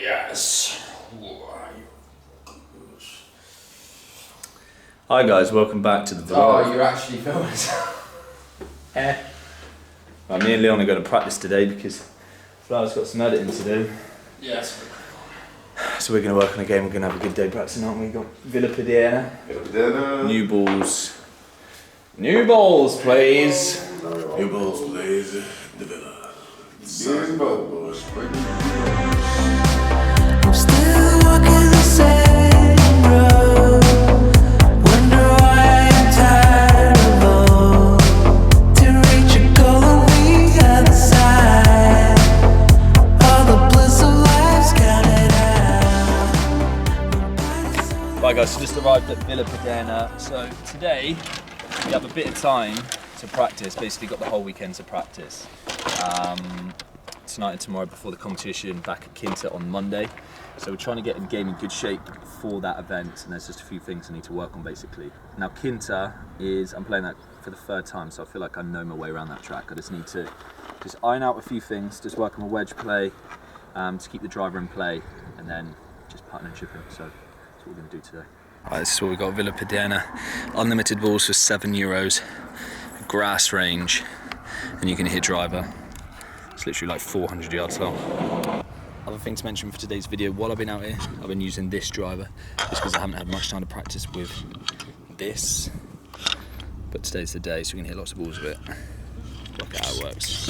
Yes. Hi guys, welcome back to the vlog. Oh, you're actually filming. Well, me and Leon are going to practice today because Flower's got some editing to do. Yes. So we're going to work on a game, we're going to have a good day practicing, aren't we? We've got Villa Padena. New balls. New balls, please. New balls, please. The Villa. New balls, please. I'm still walking the same road. Wonder why I'm tired alone. To reach a goal on the other side. All the bliss of life's counted out. Right guys, so just arrived at Villa Padena. So today we have a bit of time to practice. Basically got the whole weekend to practice. Tonight and tomorrow before the competition, back at Quinta on Monday. So we're trying to get the game in good shape for that event, and there's just a few things I need to work on basically. Now Quinta is, I'm playing that for the third time, so I feel like I know my way around that track. I just need to just iron out a few things, just work on my wedge play, to keep the driver in play, and then just putting and chipping. So that's what we're going to do today. Right, this is what we've got, Villa Padena. Unlimited balls for €7, grass range, and you can hit driver. It's literally like 400 yards long. Other thing to mention for today's video, while I've been out here, I've been using this driver just because I haven't had much time to practice with this. But today's the day, so we can hit lots of balls with it. Work out how it works.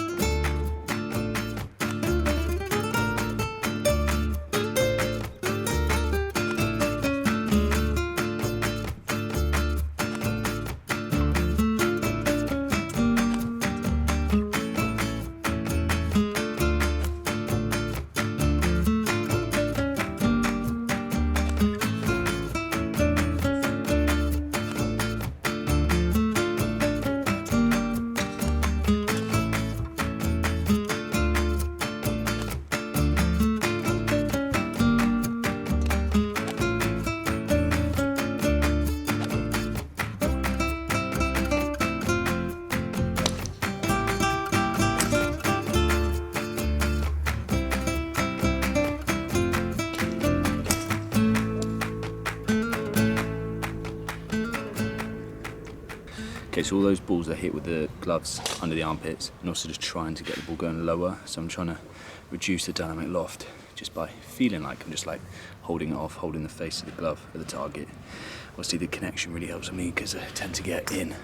Okay, so all those balls are hit with the gloves under the armpits, and also just trying to get the ball going lower. So I'm trying to reduce the dynamic loft just by feeling like I'm just like holding it off, holding the face of the glove at the target. Obviously the connection really helps me because I tend to get in,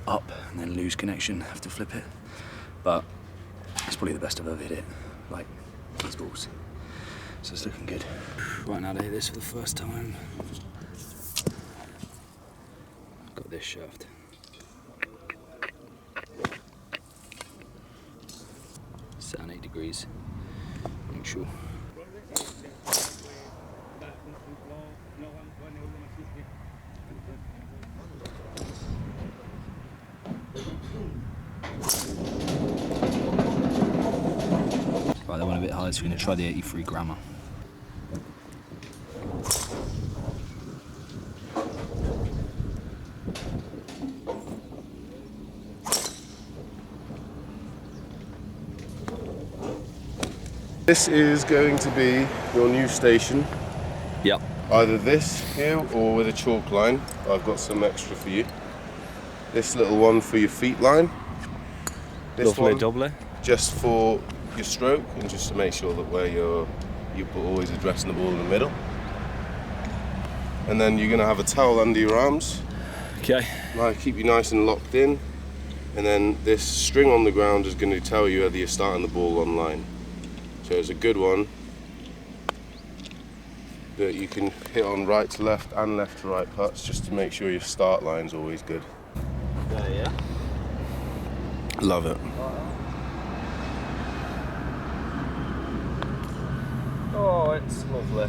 up, and then lose connection, have to flip it. But it's probably the best I've ever hit it, like these balls. So it's looking good. Right now to hit this for the first time. Got this shaft. Set on 8 degrees, neutral. Right, that went a bit high, so we're going to try the 83 grammer. This is going to be your new station. Yep. Either this here or with a chalk line. I've got some extra for you. This little one for your feet line. This one just for your stroke and just to make sure that where you're always addressing the ball in the middle. And then you're going to have a towel under your arms. Okay. Now keep you nice and locked in. And then this string on the ground is going to tell you whether you're starting the ball on line. So it's a good one that you can hit on right to left and left to right putts just to make sure your start line's always good. Yeah. Love it. Oh, it's lovely.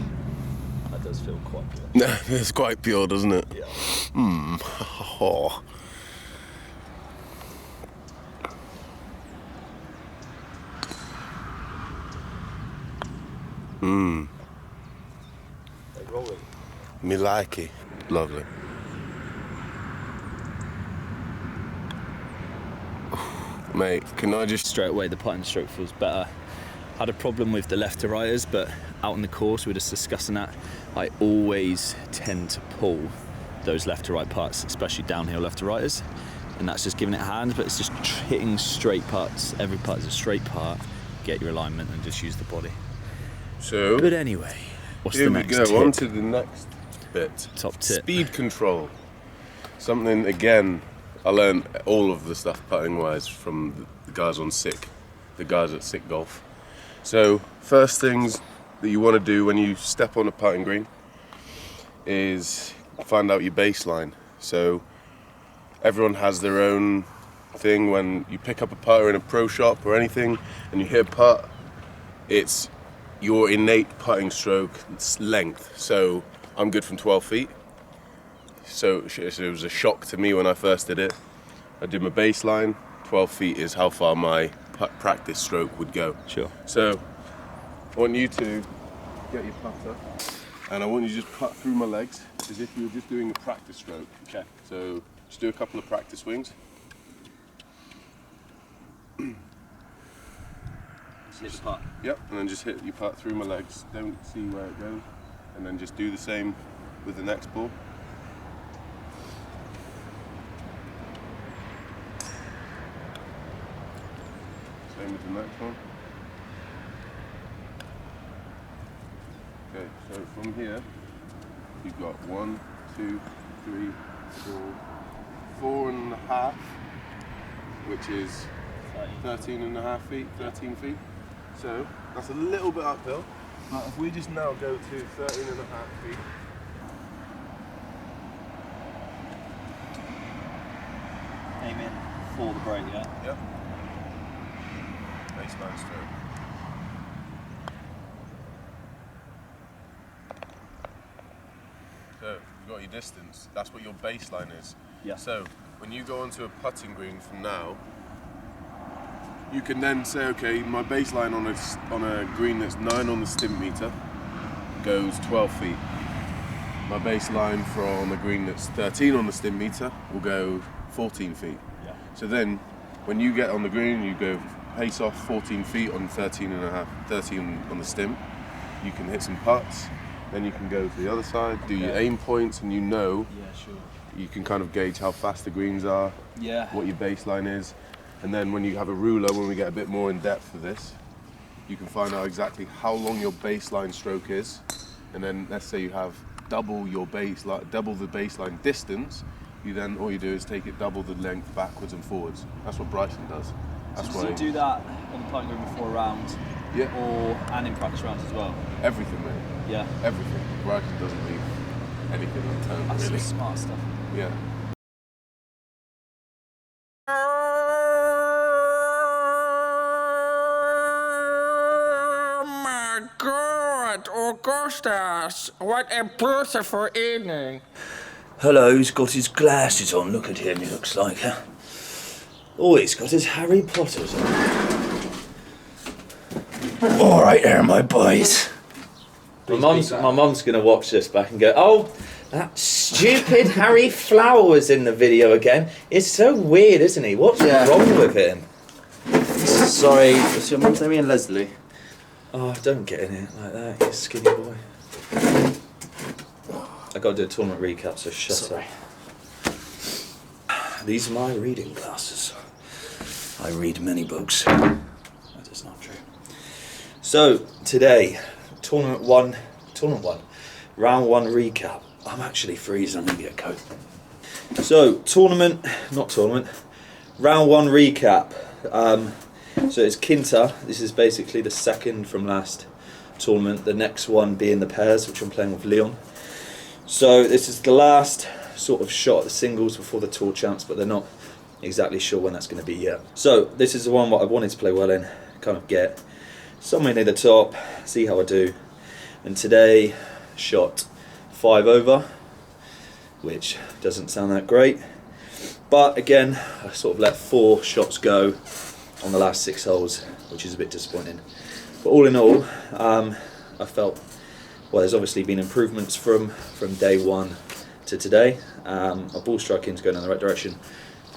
That does feel quite pure. It's quite pure, doesn't it? Yeah. Oh. Me like it. Lovely. Mate, can I just... Straight away the putting stroke feels better. had a problem with the left to righters, but out on the course we were just discussing that. I always tend to pull those left to right putts, especially downhill left to righters, and that's just giving it a hand, but it's just hitting straight putts. Every putt is a straight putt. Get your alignment and just use the body. So, but anyway, what's the here we next go, tip? on to the next bit. Top tip. Speed control. Something, again, I learned all of the stuff putting wise from the guys on Sick, the guys at Sick Golf. So, first things that you want to do when you step on a putting green is find out your baseline. So, everyone has their own thing. When you pick up a putter in a pro shop or anything and you hit a putt, it's your innate putting stroke length. So, I'm good from 12 feet. So it was a shock to me when I first did it. I did my baseline. 12 feet is how far my practice stroke would go. Sure. So I want you to get your putter, and I want you to just putt through my legs as if you were just doing a practice stroke. Okay. So just do a couple of practice swings. Just hit the putt. Yep, and then just hit your putt through my legs. Don't see where it goes, and then just do the same with the next ball. Same with the next one. Okay, so from here, you've got 1, 2, 3, 4, 4.5, which is 13.5 feet, 13 feet. So that's a little bit uphill. But if we just now go to 13.5 feet. Aim in for the break, yeah? Yep. Baseline stroke. So you've got your distance. That's what your baseline is. Yeah. So when you go onto a putting green from now, you can then say, okay, my baseline on a green that's 9 on the stimp meter goes 12 feet. My baseline from a green that's 13 on the stimp meter will go 14 feet. Yeah. So then, when you get on the green, you go pace off 14 feet on 13 on the stimp. You can hit some putts. Then you can go to the other side, do your aim points, and you know, you can kind of gauge how fast the greens are, what your baseline is. And then when you have a ruler, when we get a bit more in depth for this, you can find out exactly how long your baseline stroke is. And then let's say you have double the baseline distance, you then, all you do is take it double the length backwards and forwards. That's what Bryson does. That's So why you do that on the putting green before a round, and in practice rounds as well? Everything, mate. Yeah. Everything. Bryson doesn't leave anything unturned, That's really. some smart stuff. Yeah. Oh my God, Augustus! What a beautiful evening. Hello, he's got his glasses on. Look at him, he looks like oh, he's got his Harry Potters on. All right there, my boys. My mum's gonna watch this back and go, oh, that stupid Harry Flower was in the video again. It's so weird, isn't he? What's wrong with him? Sorry, what's your mum's name again? Leslie? Oh, don't get in it like that, you skinny boy. I got to do a tournament recap, so shut up. These are my reading glasses. I read many books. That is not true. So, today, Tournament 1, Round 1 recap. I'm actually freezing, I'm going to get a coat. So, Round 1 recap. So it's Quinta. This is basically the second from last tournament. The next one being the pairs, which I'm playing with Leon. So this is the last sort of shot at the singles before the tour champs, but they're not exactly sure when that's going to be yet. So this is the one what I wanted to play well in, kind of get somewhere near the top, see how I do. And today, shot 5 over, which doesn't sound that great. But again, I sort of let 4 shots go on the last 6 holes, which is a bit disappointing. But all in all, I felt, well, there's obviously been improvements from day 1 to today. My ball striking's going in the right direction,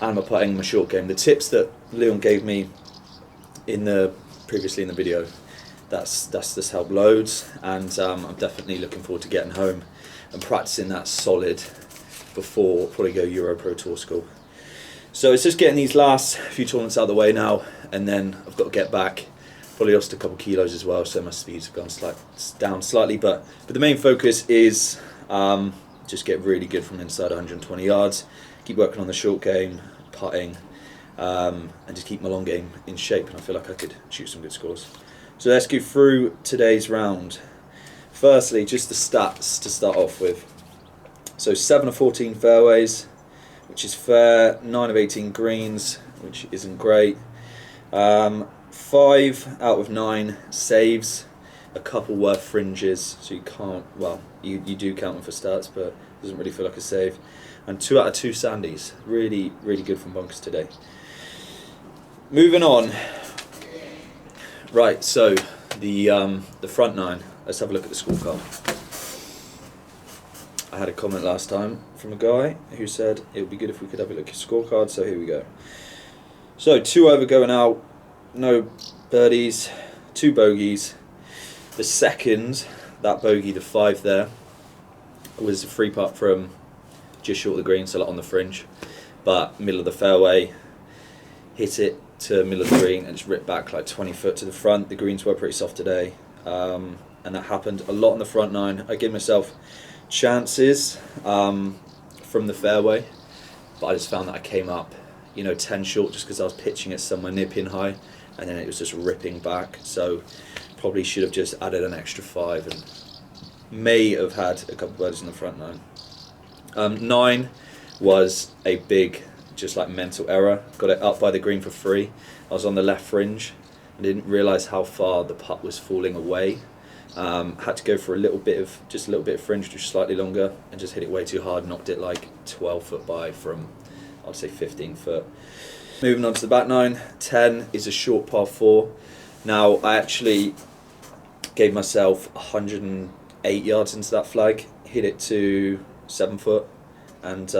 and my putting, my short game. The tips that Leon gave me previously in the video that's just helped loads, and I'm definitely looking forward to getting home and practicing that solid before probably go Euro Pro Tour school. So it's just getting these last few tournaments out of the way now, and then I've got to get back. Probably lost a couple kilos as well, so my speeds have gone down slightly. But the main focus is just get really good from inside 120 yards. Keep working on the short game, putting, and just keep my long game in shape. And I feel like I could shoot some good scores. So let's go through today's round. Firstly, just the stats to start off with. So 7 of 14 fairways, which is fair. 9 of 18 greens, which isn't great. 5 out of 9 saves. A couple were fringes, so you can't, well, you do count them for stats, but it doesn't really feel like a save. And 2 out of 2 sandies. Really, really good from bunkers today. Moving on. Right, so the front 9. Let's have a look at the scorecard. I had a comment last time from a guy who said it would be good if we could have a look at your scorecard, so here we go. So 2 over going out, no birdies, 2 bogeys. The second, that bogey, the 5 there, was a free putt from just short of the green, so like on the fringe, but middle of the fairway, hit it to middle of the green and just ripped back like 20 foot to the front. The greens were pretty soft today, and that happened a lot on the front 9. I gave myself chances from the fairway, but I just found that I came up 10 short just because I was pitching it somewhere near pin high, and then it was just ripping back. So probably should have just added an extra 5 and may have had a couple birdies in the front 9. 9 was a big just like mental error. Got it up by the green for free. I was on the left fringe and didn't realise how far the putt was falling away. Had to go for a little bit of fringe, just slightly longer, and just hit it way too hard. Knocked it like 12 foot by from, I'd say 15 foot. Moving on to the back 9. 10 is a short par 4. Now I actually gave myself 108 yards into that flag, hit it to 7 foot, and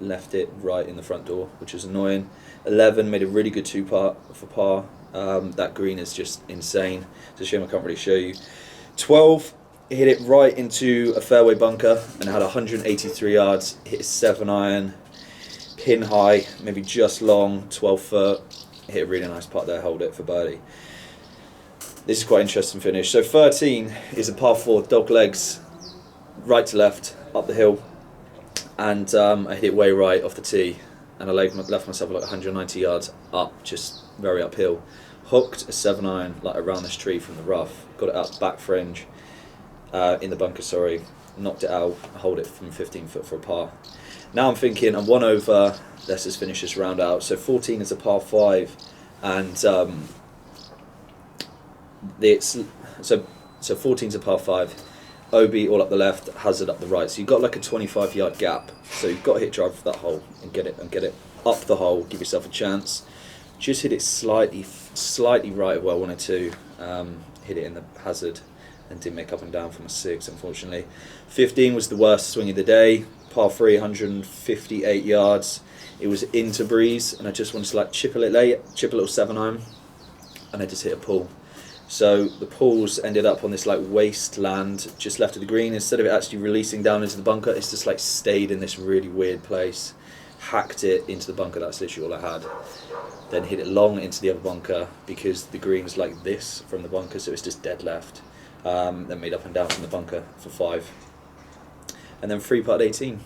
left it right in the front door, which was annoying. 11 made a really good 2 putt for par. That green is just insane. It's a shame I can't really show you. 12 hit it right into a fairway bunker and had 183 yards. Hit a 7 iron, pin high, maybe just long, 12 foot. Hit a really nice putt there, hold it for birdie. This is quite an interesting finish. So 13 is a par 4, dog legs, right to left, up the hill, and I hit it way right off the tee, and I left myself like 190 yards up, just very uphill. Hooked a 7 iron like around this tree from the rough, got it up back fringe, in the bunker, sorry, knocked it out, hold it from 15 foot for a par. Now I'm thinking I'm 1 over, let's just finish this round out. So 14 is a par 5, and it's so 14's a par 5, OB all up the left, hazard up the right. So you've got like a 25 yard gap. So you've got to hit drive for that hole and get it up the hole. Give yourself a chance. Just hit it slightly right of where I wanted to. Hit it in the hazard and didn't make up and down from a 6, unfortunately. 15 was the worst swing of the day. Par 3, 158 yards. It was into breeze, and I just wanted to like chip a little 7 iron, and I just hit a pull. So the pulls ended up on this like wasteland just left of the green. Instead of it actually releasing down into the bunker, it's just like stayed in this really weird place. Hacked it into the bunker, that's literally all I had. Then hit it long into the other bunker because the green was like this from the bunker, so it's just dead left. Then made up and down from the bunker for 5. And then 3 putt 18.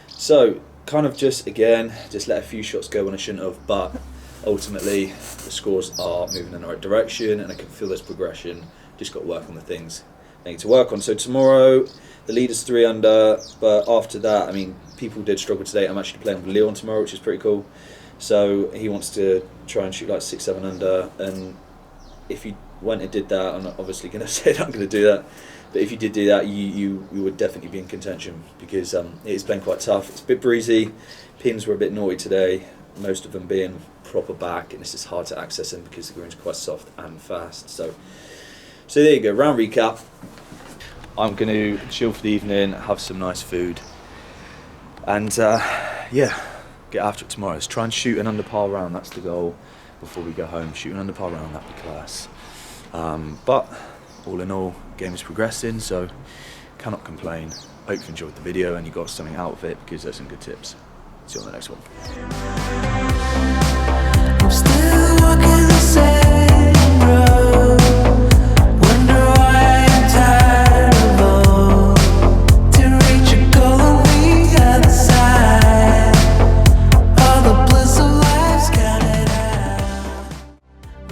So kind of just let a few shots go when I shouldn't have, but ultimately the scores are moving in the right direction and I can feel this progression. Just got to work on the things I need to work on. So tomorrow the lead is 3 under, but after that, I mean, people did struggle today. I'm actually playing with Leon tomorrow, which is pretty cool. So he wants to try and shoot like 6, 7 under, and if you went and did that, I'm not obviously going to say that I'm going to do that, but if you did do that, you would definitely be in contention because it is playing quite tough. It's a bit breezy, pins were a bit naughty today, most of them being proper back, and it's just hard to access them because the greens are quite soft and fast. So there you go, round recap. I'm going to chill for the evening, have some nice food, and yeah, get after it tomorrow. Let's try and shoot an under par round, that's the goal before we go home. Shoot an under par round, that'd be class. But all in all, game is progressing, so cannot complain. Hope you enjoyed the video and you got something out of it, because there's some good tips. See you on the next one. I'm still